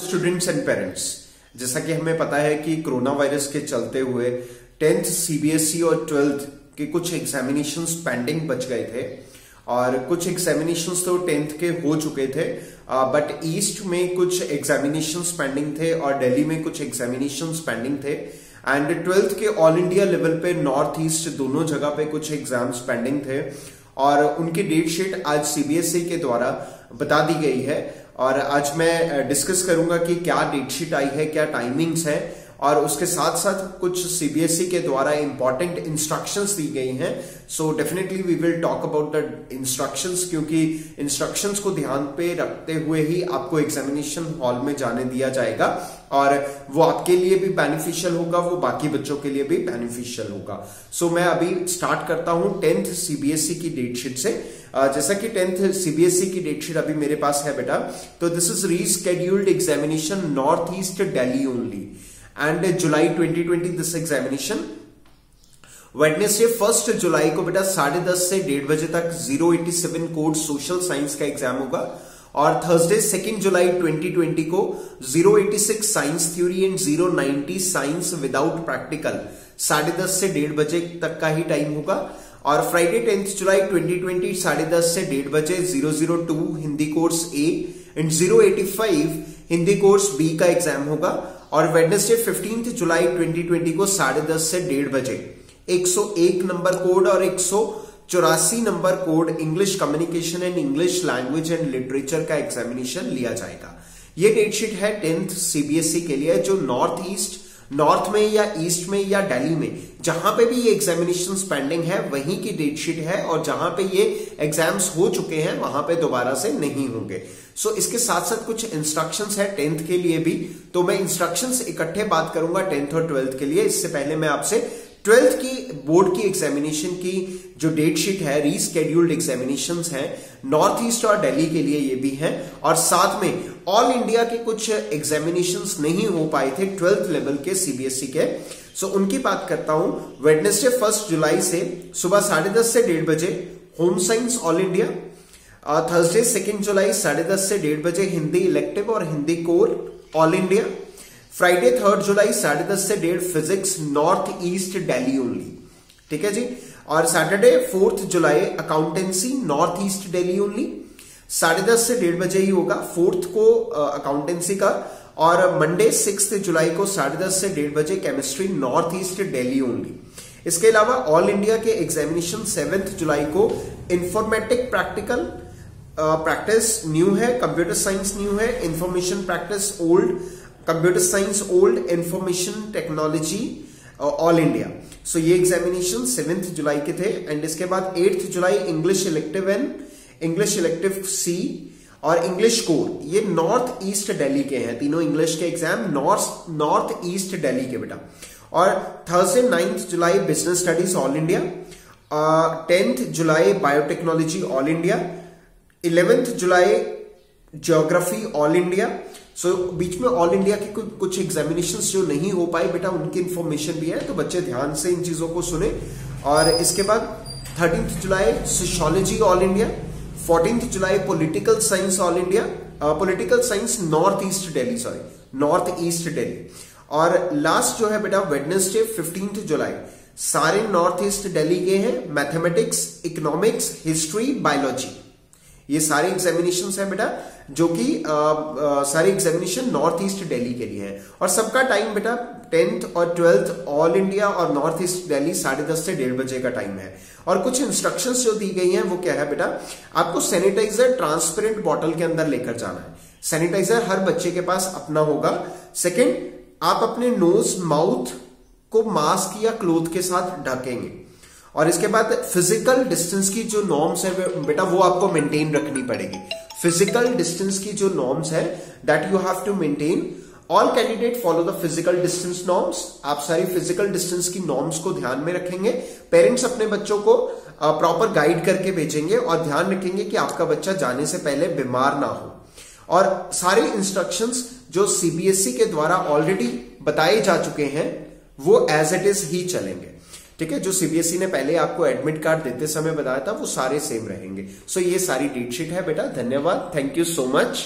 Students and parents, जैसा कि हमें पता है कि कोरोना वायरस के चलते हुए 10th सीबीएसई और 12th के कुछ एग्जामिनेशंस पेंडिंग बच गए थे और कुछ एग्जामिनेशंस तो 10th के हो चुके थे, बट ईस्ट में कुछ एग्जामिनेशंस पेंडिंग थे और दिल्ली में कुछ एग्जामिनेशंस पेंडिंग थे एंड 12th के ऑल इंडिया लेवल पे नॉर्थ ईस्ट दोनों जगह पे कुछ एग्जाम्स पेंडिंग थे और उनकी डेट शीट आज सीबीएसई के द्वारा बता दी गई है और आज मैं डिस्कस करूंगा कि क्या डेट शीट आई है, क्या टाइमिंग्स है और उसके साथ साथ कुछ सीबीएसई के द्वारा इंपॉर्टेंट इंस्ट्रक्शंस दी गई हैं। So definitely we will talk about the instructions, क्योंकि इंस्ट्रक्शंस को ध्यान पे रखते हुए ही आपको एग्जामिनेशन हॉल में जाने दिया जाएगा और वो आपके लिए भी बेनिफिशियल होगा, वो बाकी बच्चों के लिए भी बेनिफिशियल होगा। सो मैं अभी स्टार्ट करता हूं 10th सीबीएसई की डेट शीट से। जैसा कि 10th सीबीएसई की डेट शीट अभी मेरे पास है बेटा, तो this is rescheduled examination north east Delhi only and July 2020 this examination। Wednesday 1 जुलाई को बेटा 10:30 से 1:30 बजे तक 087 कोड सोशल साइंस का एग्जाम होगा और थर्सडे 2 जुलाई 2020 को 086 science theory and 090 science without practical 10:30 से 1:30 बजे तक का ही टाइम होगा और फ्राइडे 10 जुलाई 2020 10:30 से 1:30 बजे 002 Hindi course A and 085 Hindi course B का एग्जाम होगा और वेडनेसडे 15 जुलाई 2020 को 10:30 से 1:30 बजे 101 नंबर कोड और 184 number code English communication and English language and literature का एग्जामिनेशन लिया जाएगा। ये डेट शीट है 10th सीबीएसई के लिए, जो नॉर्थ में या ईस्ट में या दिल्ली में जहां पे भी ये एग्जामिनेशंस पेंडिंग है वहीं की डेट शीट है और जहां पे ये एग्जाम्स हो चुके हैं वहां पे दोबारा से नहीं होंगे। सो इसके साथ साथ कुछ इंस्ट्रक्शंस है 10th के लिए भी, तो मैं इंस्ट्रक्शंस इकट्ठे बात करूंगा 10th और 12th के लिए। इससे पहले मैं आपसे 12th की बोर्ड की एग्जामिनेशन की जो डेट शीट है, रीस्केड्यूल्ड एग्जामिनेशंस हैं नॉर्थ ईस्ट और दिल्ली के लिए ये भी हैं और साथ में ऑल इंडिया के कुछ एग्जामिनेशंस नहीं हो पाए थे 12th लेवल के सीबीएसई के। सो उनकी बात करता हूं। वेडनेसडे 1 जुलाई से सुबह 10:30 से 1:30 बजे home science all India, Thursday 2 जुलाई 10:30 से 1:30 बजे हिंदी इलेक्टिव और Hindi core all India, Friday 3 जुलाई 10:30 से 1:30 physics north east Delhi only, ठीक है जी। और सैटरडे 4 जुलाई accountancy north east Delhi only, 10:30 से 1:30 बजे ही होगा 4th को अकाउंटेंसी का और मंडे 6 जुलाई को 10:30 से 1:30 बजे chemistry north east Delhi only. इसके अलावा ऑल इंडिया के एग्जामिनेशन 7 जुलाई को इंफॉर्मेटिक प्रैक्टिकल प्रैक्टिस न्यू है, कंप्यूटर साइंस न्यू है, information practice old, computer science old, information technology all India. So ये एग्जामिनेशन 7 जुलाई के थे एंड इसके बाद 8 जुलाई English elective and English elective C और इंग्लिश कोर, ये नॉर्थ ईस्ट दिल्ली के हैं तीनों इंग्लिश के एग्जाम नॉर्थ ईस्ट दिल्ली के बेटा। और थर्सडे 9 जुलाई बिजनेस स्टडीज ऑल इंडिया, 10 जुलाई बायोटेक्नोलॉजी ऑल इंडिया, 11 जुलाई ज्योग्राफी ऑल इंडिया। सो बीच में ऑल इंडिया के कुछ एग्जामिनेशंस जो नहीं हो पाए बेटा उनकी इंफॉर्मेशन भी है, तो बच्चे ध्यान से इन चीजों को सुने। और इसके बाद 13 जुलाई सोशियोलॉजी ऑल इंडिया, 14 जुलाई political science all India, political science north east Delhi. और लास्ट जो है बेटा वेडनेसडे 15 जुलाई सारे नॉर्थ ईस्ट दिल्ली के हैं, मैथमेटिक्स, इकोनॉमिक्स, हिस्ट्री, बायोलॉजी, ये सारे एग्जामिनेशन है बेटा जो कि सारे एग्जामिनेशन नॉर्थ ईस्ट दिल्ली के लिए है और सबका टाइम बेटा 10th और 12th ऑल इंडिया और नॉर्थ ईस्ट दिल्ली 10:30 से 1:30 बजे का टाइम है। और कुछ इंस्ट्रक्शंस जो दी गई हैं वो क्या है बेटा, आपको सैनिटाइजर ट्रांसपेरेंट बॉटल के अंदर लेकर जाना है, सैनिटाइजर हर बच्चे के पास अपना होगा। सेकेंड, आप अपने नोज माउथ को मास्क या क्लोथ के साथ ढकेंगे और इसके बाद फिजिकल डिस्टेंस की जो नॉर्म्स है बेटा वो आपको मेंटेन रखनी पड़ेगी। फिजिकल डिस्टेंस की जो नॉर्म्स है that you have to maintain. All candidate follow the physical distance norms, आप सारी फिजिकल डिस्टेंस की नॉर्म्स को ध्यान में रखेंगे। पेरेंट्स अपने बच्चों को प्रॉपर गाइड करके भेजेंगे और ध्यान रखेंगे कि आपका बच्चा जाने से पहले बीमार ना हो। और सारे इंस्ट्रक्शंस जो सीबीएसई के द्वारा ऑलरेडी बताए जा चुके हैं वो एज इट इज ही चलेंगे, ठीक है। जो सीबीएसई ने पहले आपको एडमिट कार्ड देते समय बताया था वो सारे सेम रहेंगे। सो ये सारी डेट शीट है बेटा। धन्यवाद, थैंक यू सो मच।